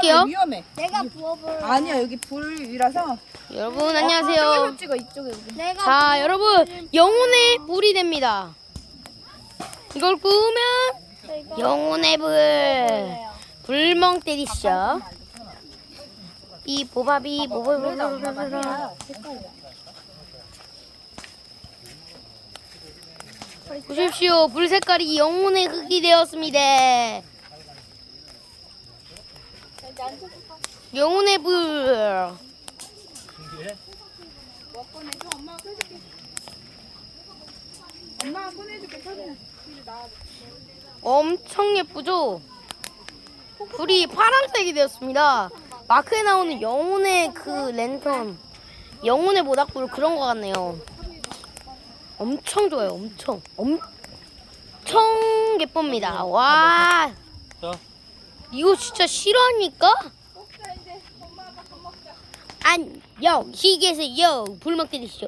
부어볼게요. 위험해. 내가 부어볼. 아니야 여기 불이라서. 여러분 안녕하세요. 이쪽에서 찍어 이쪽에. 내가 자 여러분 영혼의 불이 됩니다. 이걸 구우면 영혼의 불. 불멍 때리시죠. 이 보밥이 보십시오. 불 색깔이 영혼의 흙이 되었습니다. 영혼의 불. 엄마가 꺼내줄게. 사진은. 엄청 예쁘죠? 불이 파란색이 되었습니다. 마크에 나오는 영혼의 그 랜턴, 영혼의 모닥불 그런 것 같네요. 엄청 좋아요. 엄청 예쁩니다. 와, 이거 진짜 실화입니까? 안녕, 시계에서요. 불 먹 때리시죠.